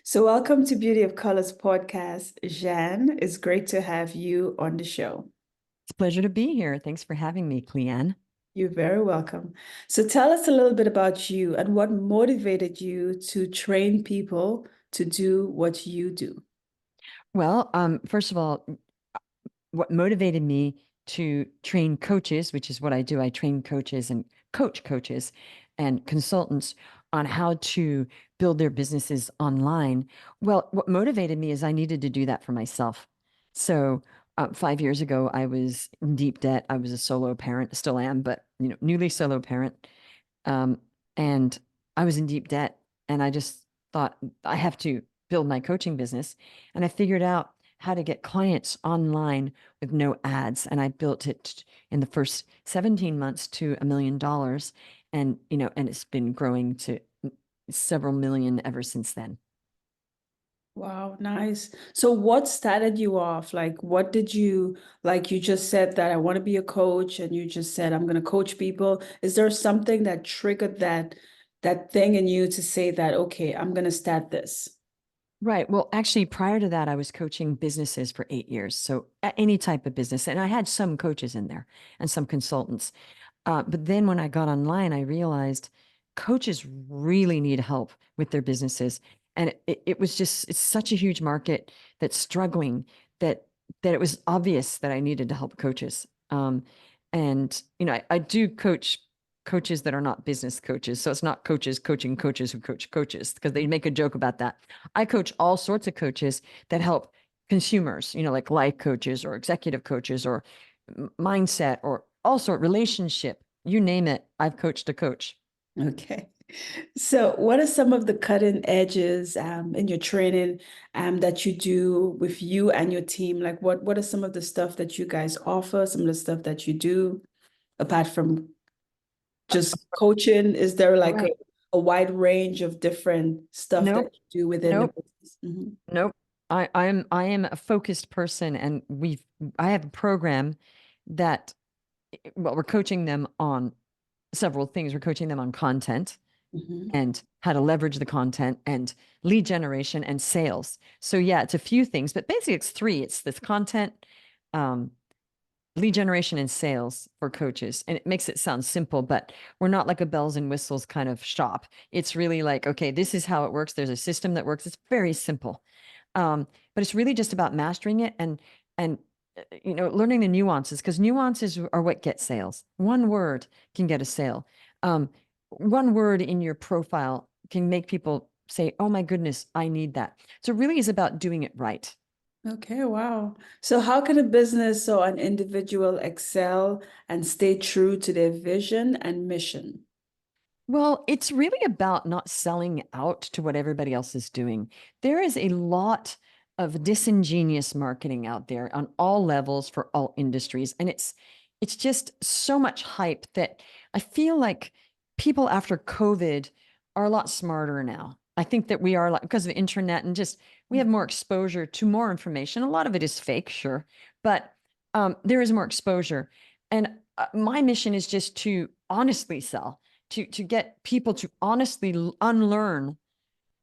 So, welcome to Beauty of Colors podcast. Jeanne, it's great to have you on the show. It's a pleasure to be here. Thanks for having me, Cleanne. You're very welcome. So, tell us a little bit about you and what motivated you to train people to do what you do. Well, first of all, what motivated me to train coaches, which is what I do, I train coaches and coach coaches and consultants on how to build their businesses online. Well, what motivated me is I needed to do that for myself. So 5 years ago, I was in deep debt. I was a solo parent, still am, but newly solo parent. Um, and I was in deep debt, and I just thought I have to build my coaching business. And I figured out how to get clients online with no ads. And I built it in the first 17 months to $1 million. And it's been growing to several million ever since then. Wow, nice. So, what started you off? Like, what did you, like, you just said that I want to be a coach, and you just said, I'm going to coach people. Is there something that triggered that thing in you to say that, okay, I'm going to start this? Right. Well, actually, prior to that, I was coaching businesses for 8 years. So any type of business. And I had some coaches in there and some consultants. But then when I got online, I realized coaches really need help with their businesses. And it was just, it's such a huge market that's struggling that it was obvious that I needed to help coaches. I do coach coaches that are not business coaches. So it's not coaches coaching coaches who coach coaches, because they make a joke about that. I coach all sorts of coaches that help consumers, like life coaches or executive coaches or mindset or all sort relationship, you name it. I've coached a coach. Okay. So, what are some of the cutting edges in your training that you do with you and your team? Like, what are some of the stuff that you guys offer? Some of the stuff that you do apart from just coaching? Is there like Right. a wide range of different stuff that Nope. you do within the Nope. business? Mhm. Nope. I am a focused person, and I have a program that, well, we're coaching them on several things. We're coaching them on content Mhm. and how to leverage the content and lead generation and sales. So yeah, it's a few things, but basically it's three. It's this content, um, lead generation, and sales for coaches. And it makes it sound simple, but we're not like a bells and whistles kind of shop. It's really like, okay, this is how it works. There's a system that works. It's very simple. But it's really just about mastering it and learning the nuances, because nuances are what get sales. One word can get a sale. One word in your profile can make people say, oh my goodness, I need that. So it really is about doing it right. Okay, wow. So, how can a business or an individual excel and stay true to their vision and mission? Well, it's really about not selling out to what everybody else is doing. There is a lot of disingenuous marketing out there on all levels for all industries, and it's just so much hype that I feel like people after COVID are a lot smarter now. I think that we are, like, because of the internet, and just we have more exposure to more information. A lot of it is fake, sure, but there is more exposure. And my mission is just to honestly sell, to get people to honestly unlearn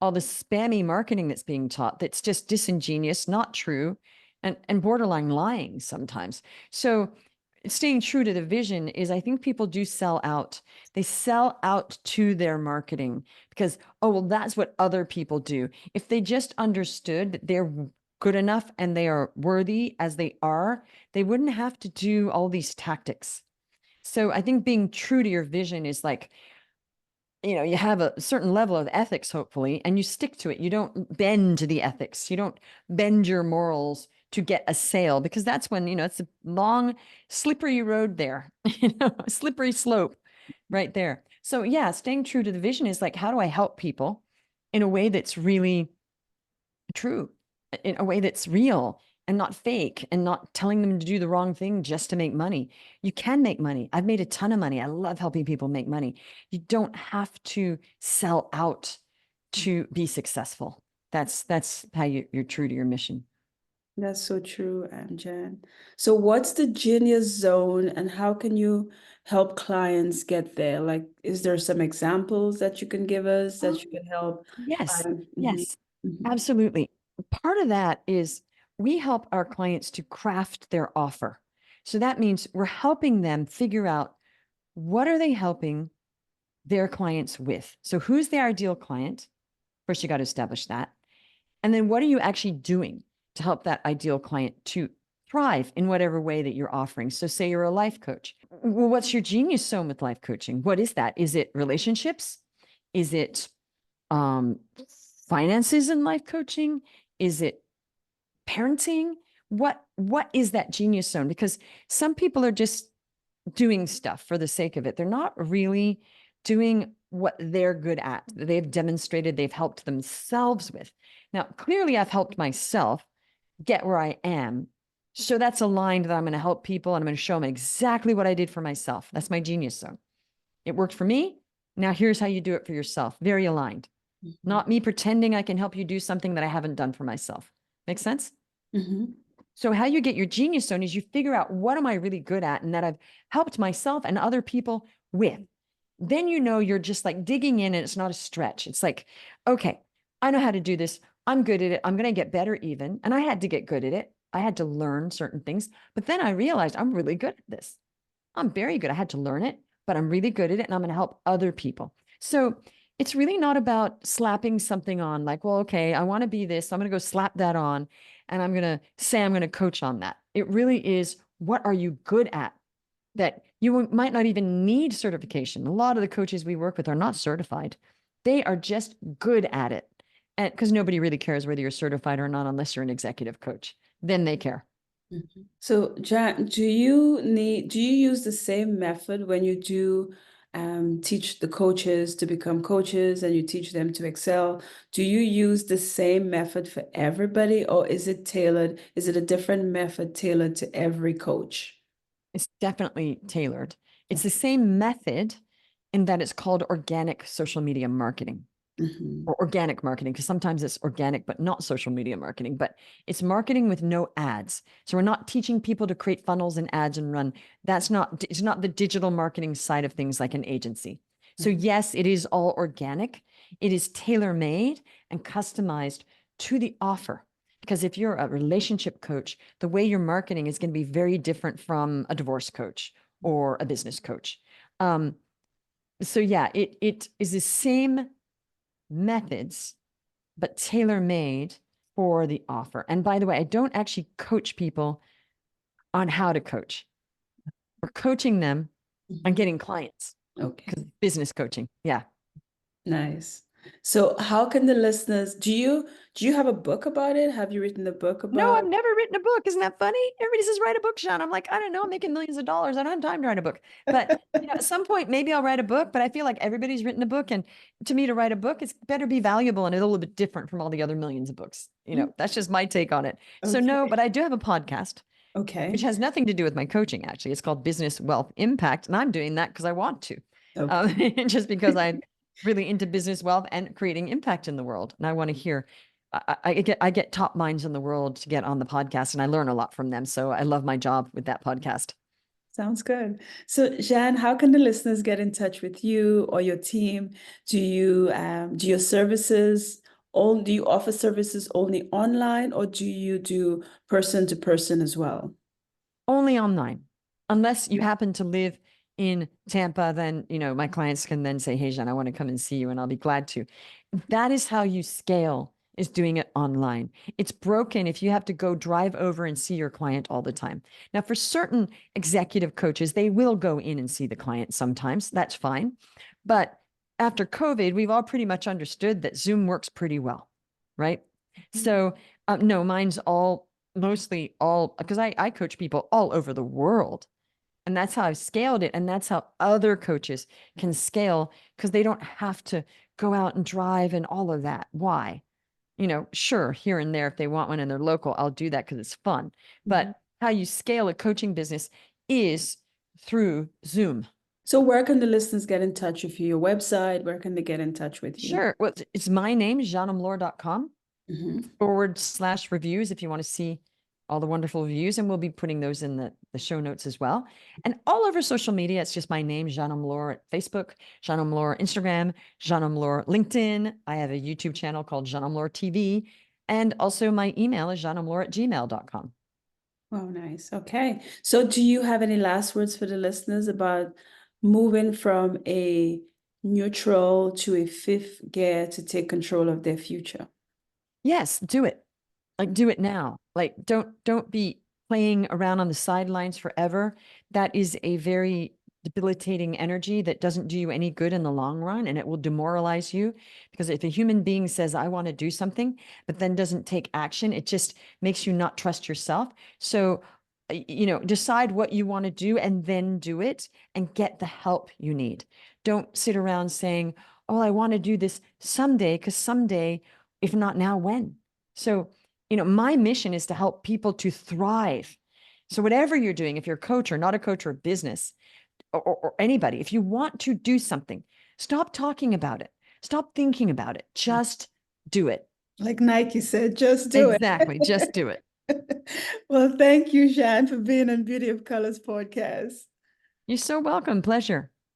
all the spammy marketing that's being taught, that's just disingenuous, not true, and borderline lying sometimes. So staying true to the vision is, I think people do sell out. They sell out to their marketing because, oh, well, that's what other people do. If they just understood that they're good enough and they are worthy as they are, they wouldn't have to do all these tactics. So I think being true to your vision is like, you have a certain level of ethics, hopefully, and you stick to it. You don't bend to the ethics. You don't bend your morals to get a sale, because that's when, it's a long, slippery road there, a slippery slope right there. So yeah, staying true to the vision is like, how do I help people in a way that's really true, in a way that's real and not fake, and not telling them to do the wrong thing just to make money. You can make money. I've made a ton of money. I love helping people make money. You don't have to sell out to be successful. That's how you're true to your mission. That's so true, Jan. So, what's the genius zone and how can you help clients get there? Like, is there some examples that you can give us that Oh, you can help yes. clients? Mhm. Yes. Mhm. Absolutely. Part of that is we help our clients to craft their offer. So that means we're helping them figure out what are they helping their clients with. So who's the ideal client? First, you got to establish that. And then what are you actually doing to help that ideal client to thrive in whatever way that you're offering? So say you're a life coach. Well, what's your genius zone with life coaching? What is that? Is it relationships? Is it um, finances in life coaching? Is it parenting? What is that genius zone? Because some people are just doing stuff for the sake of it. They're not really doing what they're good at. They've demonstrated they've helped themselves with. Now, clearly, I've helped myself get where I am. So that's aligned that I'm going to help people and I'm going to show them exactly what I did for myself. That's my genius zone. It worked for me. Now, here's how you do it for yourself. Very aligned. Mhm. Not me pretending I can help you do something that I haven't done for myself. Make sense? Mhm. So how you get your genius zone is you figure out what am I really good at and that I've helped myself and other people with. Then you know you're just like digging in and it's not a stretch. It's like, okay, I know how to do this. I'm good at it. I'm going to get better even. And I had to get good at it. I had to learn certain things. But then I realized I'm really good at this. I'm very good. I had to learn it, but I'm really good at it and I'm going to help other people. So it's really not about slapping something on like, well, okay, I want to be this. So I'm going to go slap that on and I'm going to say I'm going to coach on that. It really is what are you good at that you might not even need certification. A lot of the coaches we work with are not certified. They are just good at it. And because nobody really cares whether you're certified or not unless you're an executive coach. Then they care. Mhm. So, Jan, do you use the same method when you do teach the coaches to become coaches and you teach them to excel? Do you use the same method for everybody, or is it tailored? Is it a different method tailored to every coach? It's definitely tailored. It's the same method in that it's called organic social media marketing Mhm. or organic marketing, because sometimes it's organic, but not social media marketing, but it's marketing with no ads. So we're not teaching people to create funnels and ads and run. It's not the digital marketing side of things like an agency. So Mhm. yes, it is all organic. It is tailor-made and customized to the offer. Because if you're a relationship coach, the way you're marketing is going to be very different from a divorce coach or a business coach. Um, so yeah, it is the same methods, but tailor made for the offer. And by the way, I don't actually coach people on how to coach. We're coaching them on Mhm. getting clients Okay. because business coaching. Yeah. Nice. So how can the listeners, do you have a book about it? Have you written a book No, I've about? never written a book. Isn't that funny? Everybody says write a book, Sean. I'm like, I don't know. I'm making millions of dollars. I don't have time to write a book. But at some point, maybe I'll write a book. But I feel like everybody's written a book, and to me, to write a book, it's better be valuable and a little bit different from all the other millions of books. That's just my take on it. So no, but Okay. I do have a podcast, which Okay. has nothing to do with my coaching. Actually, it's called Business Wealth Impact, and I'm doing that because I want to, Okay. just because I'm really into business wealth and creating impact in the world, and I want to hear. I get top minds in the world to get on the podcast, and I learn a lot from them. So I love my job with that podcast. Sounds good. So, Jan, how can the listeners get in touch with you or your team? Do your services all do you offer services only online, or do you do person to person as well? Only online, unless you happen to live in Tampa. Then my clients can then say, "Hey, Jen, I want to come and see you," and I'll be glad to. That is how you scale. Is doing it online. It's broken if you have to go drive over and see your client all the time. Now, for certain executive coaches, they will go in and see the client sometimes. That's fine. But after COVID, we've all pretty much understood that Zoom works pretty well, right? So, no, mine's all mostly all because I coach people all over the world. And that's how I've scaled it. And that's how other coaches can scale because they don't have to go out and drive and all of that. Why? Sure, here and there, if they want one and they're local, I'll do that because it's fun. Mhm. But how you scale a coaching business is through Zoom. So, where can the listeners get in touch with you? Your website, where can they get in touch with you? Sure. Well, it's my name, jeannemlore.com Mhm. /reviews if you want to see all the wonderful reviews, and we'll be putting those in the show notes as well. And all over social media, it's just my name, Jeanne Omlor, at Facebook, Jeanne Omlor Instagram, Jeanne Omlor LinkedIn. I have a YouTube channel called Jeanne Omlor TV. And also my email is jeanneomlor@gmail.com. Oh, nice. Okay. So do you have any last words for the listeners about moving from a neutral to a fifth gear to take control of their future? Yes, do it. Like, do it now. Like, don't be playing around on the sidelines forever. That is a very debilitating energy that doesn't do you any good in the long run, and it will demoralize you. Because if a human being says, I want to do something, but then doesn't take action, it just makes you not trust yourself. So, decide what you want to do and then do it and get the help you need. Don't sit around saying, oh, I want to do this someday, because someday, if not now, when? So, my mission is to help people to thrive. So whatever you're doing, if you're a coach or not a coach or a business or anybody, if you want to do something, stop talking about it. Stop thinking about it. Just do it. Like Nike said, just do it. Exactly. Just do it. Well, thank you, Jeanne, for being on Beauty of Colors podcast. You're so welcome. Pleasure.